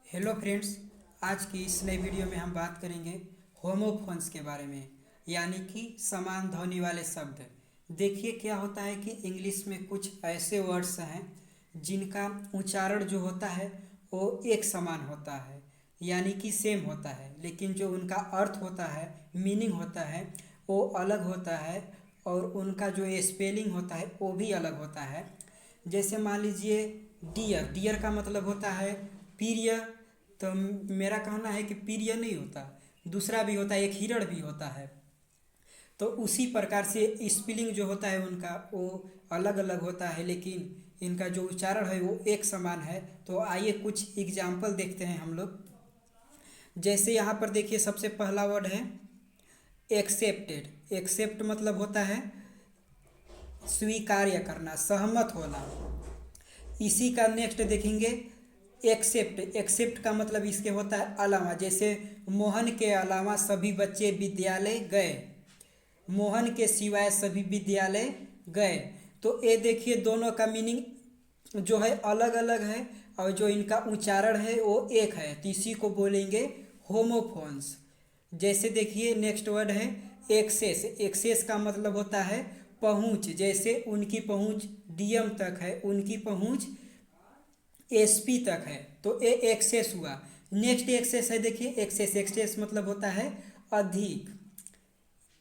Hello friends. आज की इस नई वीडियो में हम बात करेंगे होमोफोन्स के बारे में, यानी कि समान ध्वनि वाले शब्द। देखिए क्या होता है कि इंग्लिश में कुछ ऐसे वर्ड्स हैं जिनका उच्चारण जो होता है वो एक समान होता है, यानी कि सेम होता है, लेकिन जो उनका अर्थ होता है, मीनिंग होता है, वो अलग होता है और उनका जो स्पेलिंग होता है वो भी अलग होता है। जैसे मान लीजिए डियर, डियर का मतलब होता है प्रिय। तो मेरा कहना है कि प्रिय नहीं होता, दूसरा भी होता है, एक हिरण भी होता है। तो उसी प्रकार से स्पेलिंग जो होता है उनका वो अलग अलग होता है, लेकिन इनका जो उच्चारण है वो एक समान है। तो आइए कुछ एग्जाम्पल देखते हैं हम लोग। जैसे यहाँ पर देखिए सबसे पहला वर्ड है एक्सेप्टेड। एक्सेप्ट मतलब होता है स्वीकार्य करना, सहमत होना। इसी का नेक्स्ट देखेंगे एक्सेप्ट। एक्सेप्ट का मतलब इसके होता है अलावा। जैसे मोहन के अलावा सभी बच्चे विद्यालय गए, मोहन के सिवाय सभी विद्यालय गए। तो ये देखिए दोनों का मीनिंग जो है अलग अलग है और जो इनका उच्चारण है वो एक है, तो इसी को बोलेंगे होमोफोन्स। जैसे देखिए नेक्स्ट वर्ड है एक्सेस। एक्सेस का मतलब होता है पहुंच। जैसे उनकी पहुंच डीएम तक है, उनकी पहुंच एसपी तक है, तो ए एक्सेस हुआ। नेक्स्ट एक्सेस है, देखिए एक्सेस। एक्सेस मतलब होता है अधिक।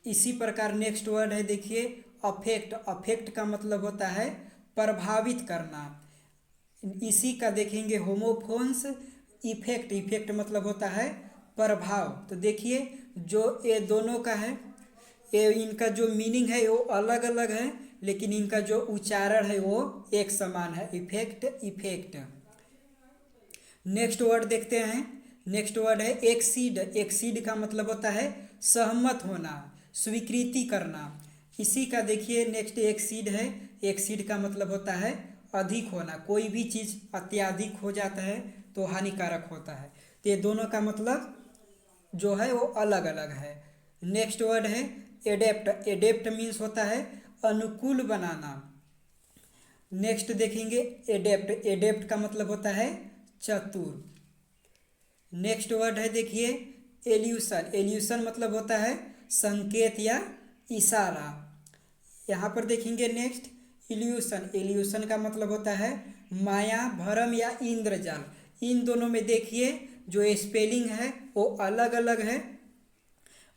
इसी प्रकार नेक्स्ट वर्ड है देखिए अफेक्ट। अफेक्ट का मतलब होता है प्रभावित करना। इसी का देखेंगे होमोफोन्स इफेक्ट। इफेक्ट मतलब होता है प्रभाव। तो देखिए जो ये दोनों का है, ये इनका जो मीनिंग है वो अलग अलग है, लेकिन इनका जो उच्चारण है वो एक समान है, इफेक्ट इफेक्ट। नेक्स्ट वर्ड देखते हैं। नेक्स्ट वर्ड है एक्सीड। एक्सीड का मतलब होता है सहमत होना, स्वीकृति करना। इसी का देखिए नेक्स्ट एक्सीड है। एक्सीड का मतलब होता है अधिक होना। कोई भी चीज़ अत्यधिक हो जाता है तो हानिकारक होता है। तो ये दोनों का मतलब जो है वो अलग अलग है। नेक्स्ट वर्ड है एडेप्ट। एडेप्ट मीन्स होता है अनुकूल बनाना। नेक्स्ट देखेंगे एडेप्ट। एडेप्ट का मतलब होता है चतुर। नेक्स्ट वर्ड है देखिए एल्यूशन। एल्यूशन मतलब होता है संकेत या इशारा। यहाँ पर देखेंगे नेक्स्ट इल्यूशन। इल्यूशन का मतलब होता है माया, भ्रम या इंद्रजाल। इन दोनों में देखिए जो स्पेलिंग है वो अलग अलग है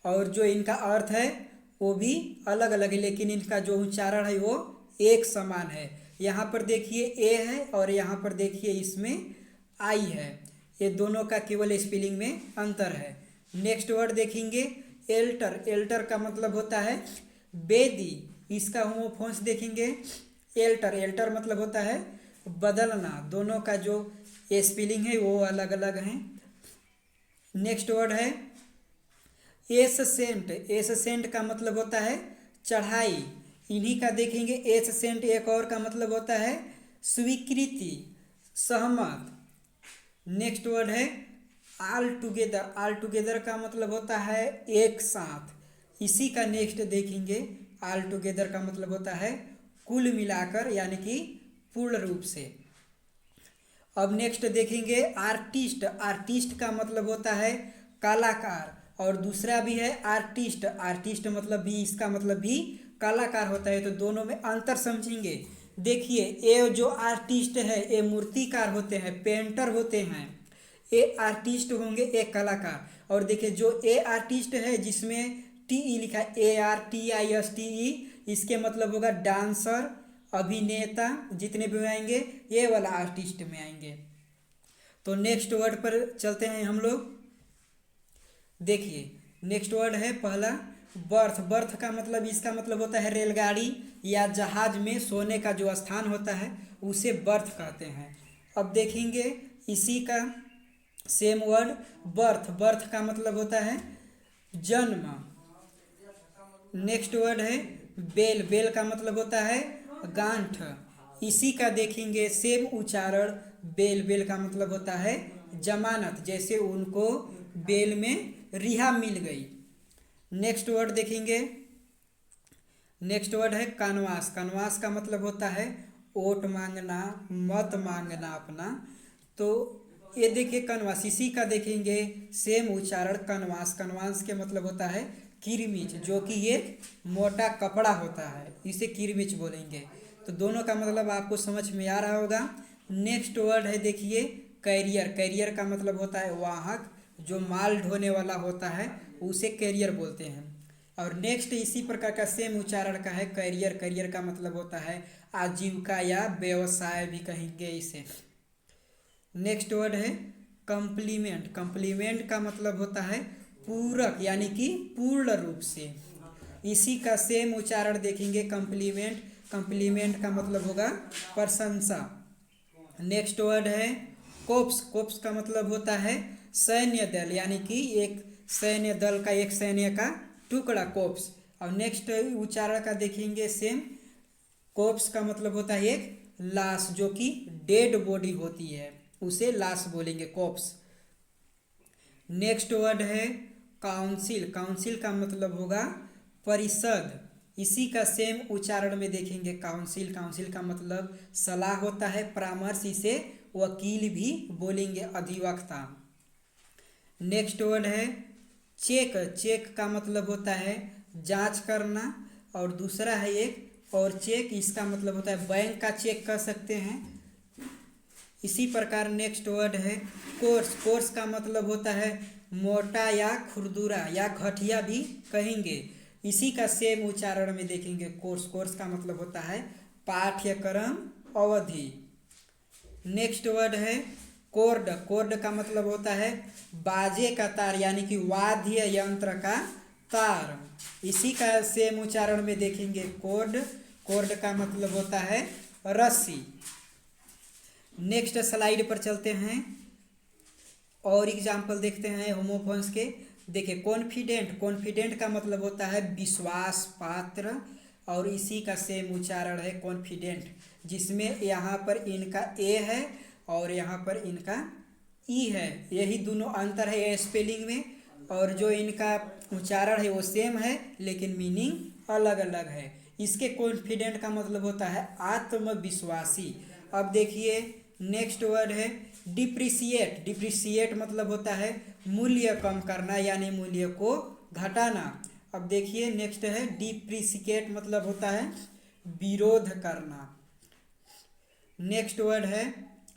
और जो इनका अर्थ है वो भी अलग अलग है, लेकिन इनका जो उच्चारण है वो एक समान है। यहाँ पर देखिए ए है और यहाँ पर देखिए इसमें आई है। ये दोनों का केवल स्पेलिंग में अंतर है। नेक्स्ट वर्ड देखेंगे एल्टर। एल्टर का मतलब होता है बेदी। इसका होमोफोन्स देखेंगे एल्टर। एल्टर मतलब होता है बदलना। दोनों का जो स्पेलिंग है वो अलग अलग हैं। नेक्स्ट वर्ड है एससेंट। एससेंट का मतलब होता है चढ़ाई। इन्हीं का देखेंगे एससेंट। एक और का मतलब होता है स्वीकृति, सहमत। नेक्स्ट वर्ड है ऑल टुगेदर। ऑल टुगेदर का मतलब होता है एक साथ। इसी का नेक्स्ट देखेंगे ऑल टुगेदर का मतलब होता है कुल मिलाकर, यानी कि पूर्ण रूप से। अब नेक्स्ट देखेंगे आर्टिस्ट। आर्टिस्ट का मतलब होता है कलाकार, और दूसरा भी है आर्टिस्ट। आर्टिस्ट मतलब भी, इसका मतलब भी कलाकार होता है। तो दोनों में अंतर समझेंगे। देखिए ये जो आर्टिस्ट है ये मूर्तिकार होते हैं, पेंटर होते हैं। ये आर्टिस्ट होंगे एक कलाकार। और देखिए जो ए आर्टिस्ट है जिसमें टी ई लिखा है, ARTISTE, इसके मतलब होगा डांसर, अभिनेता, जितने भी आएंगे ये वाला आर्टिस्ट में आएंगे। तो नेक्स्ट वर्ड पर चलते हैं हम लोग। देखिए नेक्स्ट वर्ड है पहला बर्थ। बर्थ का मतलब, इसका मतलब होता है रेलगाड़ी या जहाज में सोने का जो स्थान होता है उसे बर्थ कहते हैं। अब देखेंगे इसी का सेम वर्ड बर्थ। बर्थ का मतलब होता है जन्म। नेक्स्ट वर्ड है बेल। बेल का मतलब होता है गांठ। इसी का देखेंगे सेम उच्चारण बेल। बेल का मतलब होता है जमानत, जैसे उनको बेल में रिहा मिल गई। नेक्स्ट वर्ड देखेंगे। नेक्स्ट वर्ड है कानवास। कानवास का मतलब होता है वोट मांगना, मत मांगना अपना। तो ये देखिए कनवास, इसी का देखेंगे सेम उच्चारण कनवास। कनवास के मतलब होता है किरमिच, जो कि एक मोटा कपड़ा होता है, इसे किरमिच बोलेंगे। तो दोनों का मतलब आपको समझ में आ रहा होगा। नेक्स्ट वर्ड है देखिए कैरियर। कैरियर का मतलब होता है वाहक, जो माल ढोने वाला होता है उसे कैरियर बोलते हैं। और नेक्स्ट इसी प्रकार का सेम उच्चारण का है कैरियर। कैरियर का मतलब होता है आजीविका या व्यवसाय भी कहेंगे इसे। नेक्स्ट वर्ड है कम्प्लीमेंट। कम्प्लीमेंट का मतलब होता है पूरक, यानी कि पूर्ण रूप से। इसी का सेम उच्चारण देखेंगे कम्प्लीमेंट। कम्प्लीमेंट का मतलब होगा प्रशंसा। नेक्स्ट वर्ड है कोप्स। कोप्स का मतलब होता है सैन्य दल, यानी कि एक सैन्य दल का, एक सैन्य का टुकड़ा, कोप्स। और नेक्स्ट उच्चारण का देखेंगे सेम। कोप्स का मतलब होता है एक लाश, जो कि डेड बॉडी होती है, उसे लाश बोलेंगे कोप्स। नेक्स्ट वर्ड है काउंसिल। काउंसिल का मतलब होगा परिषद। इसी का सेम उच्चारण में देखेंगे काउंसिल। काउंसिल का मतलब सलाह होता है, परामर्श, इसे वकील भी बोलेंगे, अधिवक्ता। नेक्स्ट वर्ड है चेक। चेक का मतलब होता है जांच करना। और दूसरा है एक और चेक, इसका मतलब होता है बैंक का चेक कर सकते हैं। इसी प्रकार नेक्स्ट वर्ड है कोर्स। कोर्स का मतलब होता है मोटा या खुरदुरा या घटिया भी कहेंगे। इसी का सेम उच्चारण में देखेंगे कोर्स। कोर्स का मतलब होता है पाठ्यक्रम अवधि। नेक्स्ट वर्ड है कोर्ड। कोर्ड का मतलब होता है बाजे का तार, यानी कि वाद्य यंत्र का तार। इसी का सेम उच्चारण में देखेंगे कोर्ड। कोर्ड का मतलब होता है रस्सी। नेक्स्ट स्लाइड पर चलते हैं और एग्जाम्पल देखते हैं होमोफोन्स के। देखिए कॉन्फिडेंट। कॉन्फिडेंट का मतलब होता है विश्वास पात्र, और इसी का सेम उच्चारण है कॉन्फिडेंट, जिसमें यहाँ पर इनका ए है और यहाँ पर इनका ई है। यही दोनों अंतर है स्पेलिंग में, और जो इनका उच्चारण है वो सेम है लेकिन मीनिंग अलग अलग है। इसके कॉन्फिडेंट का मतलब होता है आत्मविश्वासी। अब देखिए नेक्स्ट वर्ड है डिप्रिसिएट। डिप्रिसिएट मतलब होता है मूल्य कम करना, यानी मूल्य को घटाना। अब देखिए नेक्स्ट है डिप्रिसिएट मतलब होता है विरोध करना। नेक्स्ट वर्ड है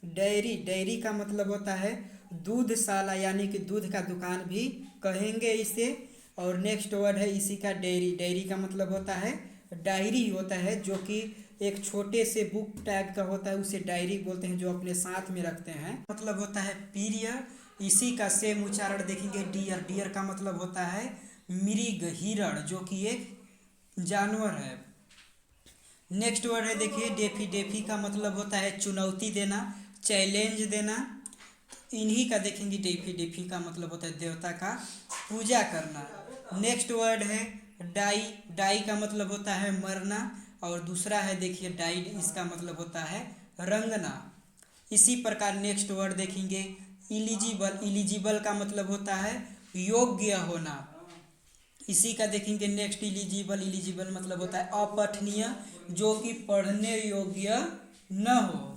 डेयरी। डेयरी का मतलब होता है दूधशाला, यानी कि दूध का दुकान भी कहेंगे इसे। और नेक्स्ट वर्ड है इसी का डेयरी। डेयरी का मतलब होता है डायरी होता है, जो कि एक छोटे से बुक टाइप का होता है, उसे डायरी बोलते हैं, जो अपने साथ में रखते हैं। मतलब होता है प्रिय। इसी का सेम उच्चारण देखेंगे डियर। डियर का मतलब होता है मृग, हिरण, जो कि एक जानवर है। नेक्स्ट वर्ड है देखिए डेफी। डेफी का मतलब होता है चुनौती देना, चैलेंज देना। इन्हीं का देखेंगे डेफी। डेफी का मतलब होता है देवता का पूजा करना। नेक्स्ट वर्ड है डाई। डाई का मतलब होता है मरना, और दूसरा है देखिए डाइड, इसका मतलब होता है रंगना। इसी प्रकार नेक्स्ट वर्ड देखेंगे इलिजिबल। इलिजिबल का मतलब होता है योग्य होना। इसी का देखेंगे नेक्स्ट इलिजिबल। इलिजिबल मतलब होता है अपठनीय, जो कि पढ़ने योग्य न हो।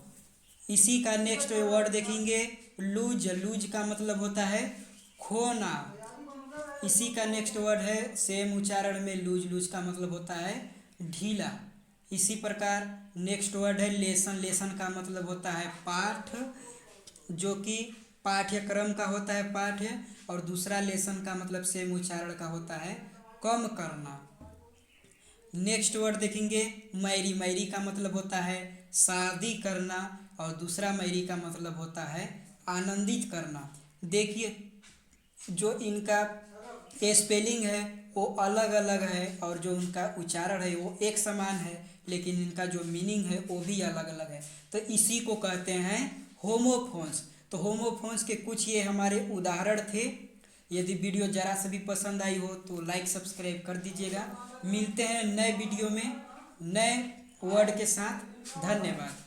इसी का नेक्स्ट वर्ड देखेंगे लूज। लूज का मतलब होता है खोना। इसी का नेक्स्ट वर्ड है सेम उच्चारण में लूज। लूज का मतलब होता है ढीला। इसी प्रकार नेक्स्ट वर्ड है लेसन। लेसन का मतलब होता है पाठ, जो कि पाठ्यक्रम का होता है पाठ है। और दूसरा लेसन का मतलब सेम उच्चारण का होता है कम करना। नेक्स्ट वर्ड देखेंगे मैरी। मैरी का मतलब होता है शादी करना, और दूसरा मैरी का मतलब होता है आनंदित करना। देखिए जो इनका स्पेलिंग है वो अलग अलग है, और जो उनका उच्चारण है वो एक समान है, लेकिन इनका जो मीनिंग है वो भी अलग अलग है। तो इसी को कहते हैं होमोफोन्स। तो होमोफोन्स के कुछ ये हमारे उदाहरण थे। यदि वीडियो ज़रा से भी पसंद आई हो तो लाइक सब्सक्राइब कर दीजिएगा। मिलते हैं नए वीडियो में नए वर्ड के साथ। धन्यवाद।